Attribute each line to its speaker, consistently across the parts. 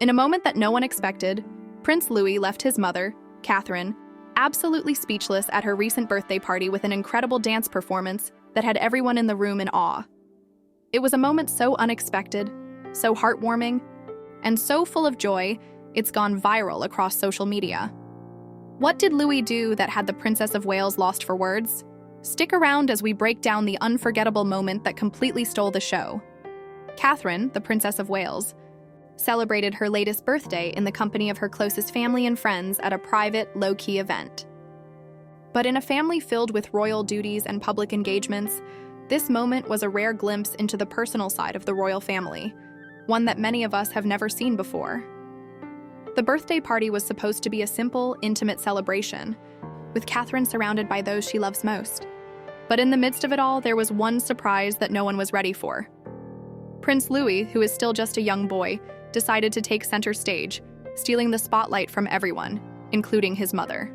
Speaker 1: In a moment that no one expected, Prince Louis left his mother, Catherine, absolutely speechless at her recent birthday party with an incredible dance performance that had everyone in the room in awe. It was a moment so unexpected, so heartwarming, and so full of joy, it's gone viral across social media. What did Louis do that had the Princess of Wales lost for words? Stick around as we break down the unforgettable moment that completely stole the show. Catherine, the Princess of Wales, celebrated her latest birthday in the company of her closest family and friends at a private, low-key event. But in a family filled with royal duties and public engagements, this moment was a rare glimpse into the personal side of the royal family, one that many of us have never seen before. The birthday party was supposed to be a simple, intimate celebration, with Catherine surrounded by those she loves most. But in the midst of it all, there was one surprise that no one was ready for. Prince Louis, who is still just a young boy, decided to take center stage, stealing the spotlight from everyone, including his mother.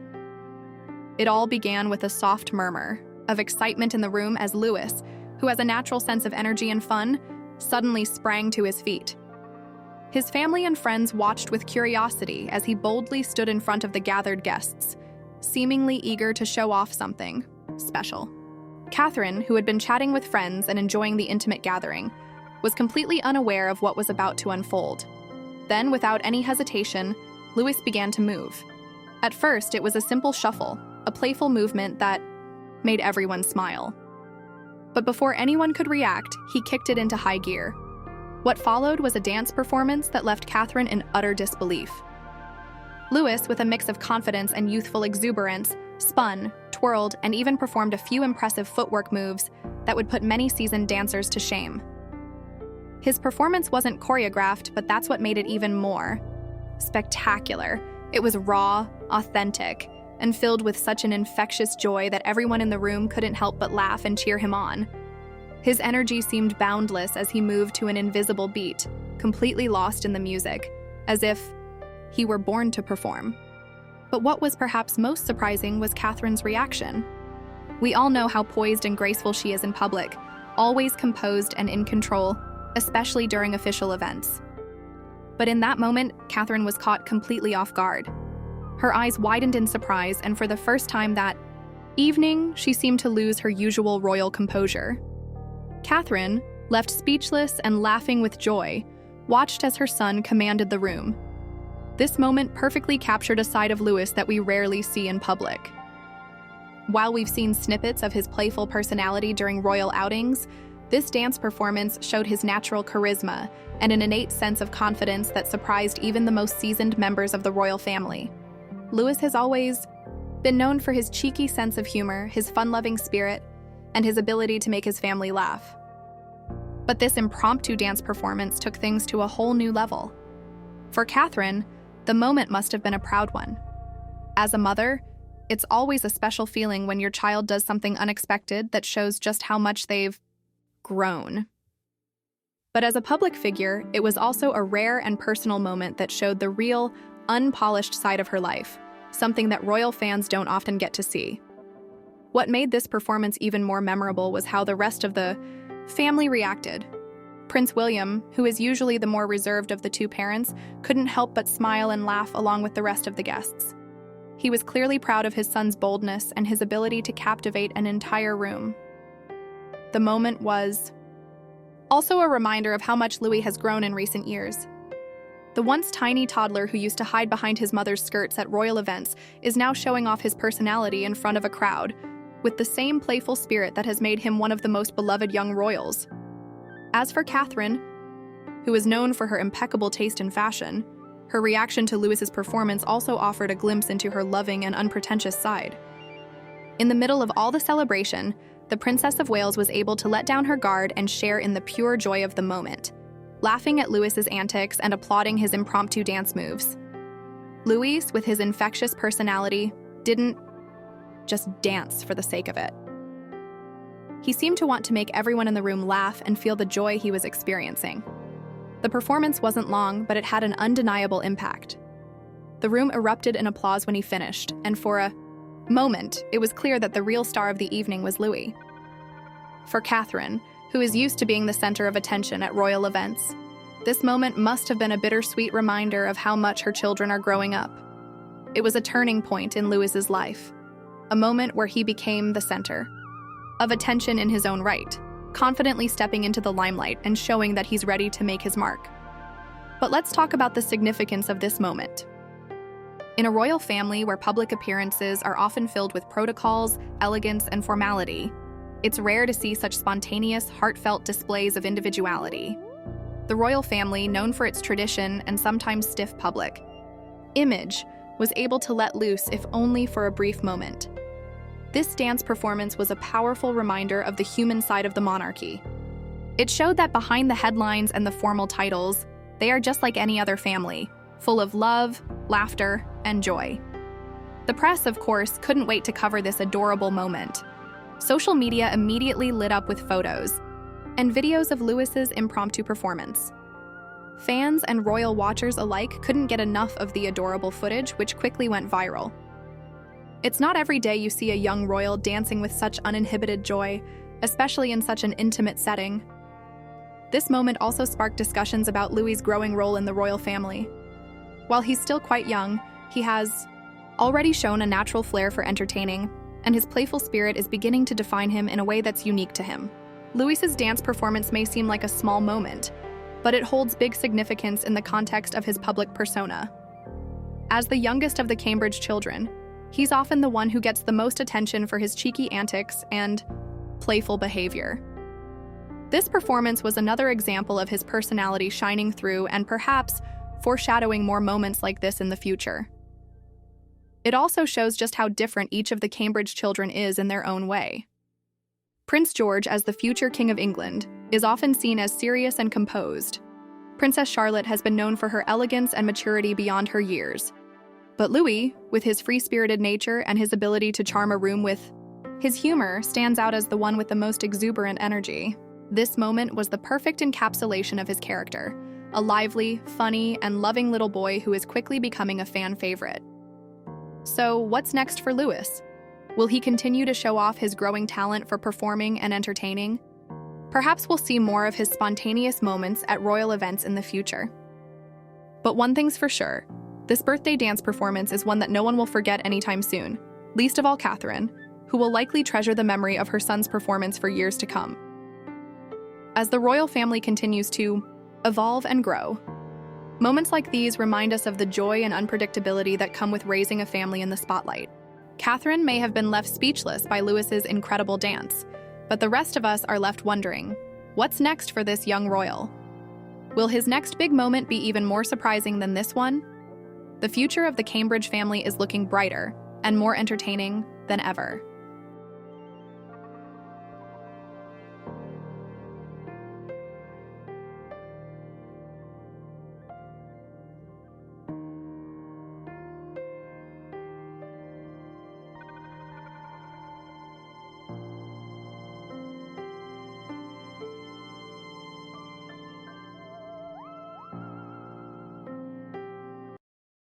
Speaker 1: It all began with a soft murmur of excitement in the room as Louis, who has a natural sense of energy and fun, suddenly sprang to his feet. His family and friends watched with curiosity as he boldly stood in front of the gathered guests, seemingly eager to show off something special. Catherine, who had been chatting with friends and enjoying the intimate gathering, was completely unaware of what was about to unfold. Then, without any hesitation, Louis began to move. At first, it was a simple shuffle, a playful movement that made everyone smile. But before anyone could react, he kicked it into high gear. What followed was a dance performance that left Catherine in utter disbelief. Louis, with a mix of confidence and youthful exuberance, spun, twirled, and even performed a few impressive footwork moves that would put many seasoned dancers to shame. His performance wasn't choreographed, but that's what made it even more spectacular. It was raw, authentic, and filled with such an infectious joy that everyone in the room couldn't help but laugh and cheer him on. His energy seemed boundless as he moved to an invisible beat, completely lost in the music, as if he were born to perform. But what was perhaps most surprising was Catherine's reaction. We all know how poised and graceful she is in public, always composed and in control, especially during official events. But in that moment, Catherine was caught completely off guard. Her eyes widened in surprise, and for the first time that evening, she seemed to lose her usual royal composure. Catherine, left speechless and laughing with joy, watched as her son commanded the room. This moment perfectly captured a side of Louis that we rarely see in public. While we've seen snippets of his playful personality during royal outings, this dance performance showed his natural charisma and an innate sense of confidence that surprised even the most seasoned members of the royal family. Louis has always been known for his cheeky sense of humor, his fun-loving spirit, and his ability to make his family laugh. But this impromptu dance performance took things to a whole new level. For Catherine, the moment must have been a proud one. As a mother, it's always a special feeling when your child does something unexpected that shows just how much they've grown. But as a public figure, it was also a rare and personal moment that showed the real, unpolished side of her life, something that royal fans don't often get to see. What made this performance even more memorable was how the rest of the family reacted. Prince William, who is usually the more reserved of the two parents, couldn't help but smile and laugh along with the rest of the guests. He was clearly proud of his son's boldness and his ability to captivate an entire room. The moment was also a reminder of how much Louis has grown in recent years. The once tiny toddler who used to hide behind his mother's skirts at royal events is now showing off his personality in front of a crowd, with the same playful spirit that has made him one of the most beloved young royals. As for Catherine, who is known for her impeccable taste in fashion, her reaction to Louis's performance also offered a glimpse into her loving and unpretentious side. In the middle of all the celebration, the Princess of Wales was able to let down her guard and share in the pure joy of the moment, laughing at Louis's antics and applauding his impromptu dance moves. Louis, with his infectious personality, didn't just dance for the sake of it. He seemed to want to make everyone in the room laugh and feel the joy he was experiencing. The performance wasn't long, but it had an undeniable impact. The room erupted in applause when he finished, and for a moment, it was clear that the real star of the evening was Louis. For Catherine, who is used to being the center of attention at royal events, This moment must have been a bittersweet reminder of how much her children are growing up. It was a turning point in Louis's life, a moment where he became the center of attention in his own right, confidently stepping into the limelight and showing that he's ready to make his mark. But let's talk about the significance of this moment. In a royal family where public appearances are often filled with protocols, elegance, and formality, it's rare to see such spontaneous, heartfelt displays of individuality. The royal family, known for its tradition and sometimes stiff public image, was able to let loose, if only for a brief moment. This dance performance was a powerful reminder of the human side of the monarchy. It showed that behind the headlines and the formal titles, they are just like any other family, full of love, laughter, and joy. The press, of course, couldn't wait to cover this adorable moment. Social media immediately lit up with photos and videos of Louis's impromptu performance. Fans and royal watchers alike couldn't get enough of the adorable footage, which quickly went viral. It's not every day you see a young royal dancing with such uninhibited joy, especially in such an intimate setting. This moment also sparked discussions about Louis's growing role in the royal family. While he's still quite young, he has already shown a natural flair for entertaining, and his playful spirit is beginning to define him in a way that's unique to him. Louis's dance performance may seem like a small moment, but it holds big significance in the context of his public persona. As the youngest of the Cambridge children, he's often the one who gets the most attention for his cheeky antics and playful behavior. This performance was another example of his personality shining through and perhaps foreshadowing more moments like this in the future. It also shows just how different each of the Cambridge children is in their own way. Prince George, as the future King of England, is often seen as serious and composed. Princess Charlotte has been known for her elegance and maturity beyond her years. But Louis, with his free-spirited nature and his ability to charm a room with his humor, stands out as the one with the most exuberant energy. This moment was the perfect encapsulation of his character, a lively, funny, and loving little boy who is quickly becoming a fan favorite. So, what's next for Louis? Will he continue to show off his growing talent for performing and entertaining? Perhaps we'll see more of his spontaneous moments at royal events in the future. But one thing's for sure, this birthday dance performance is one that no one will forget anytime soon, least of all Catherine, who will likely treasure the memory of her son's performance for years to come. As the royal family continues to evolve and grow, moments like these remind us of the joy and unpredictability that come with raising a family in the spotlight. Catherine may have been left speechless by Louis's incredible dance, but the rest of us are left wondering, what's next for this young royal? Will his next big moment be even more surprising than this one? The future of the Cambridge family is looking brighter and more entertaining than ever.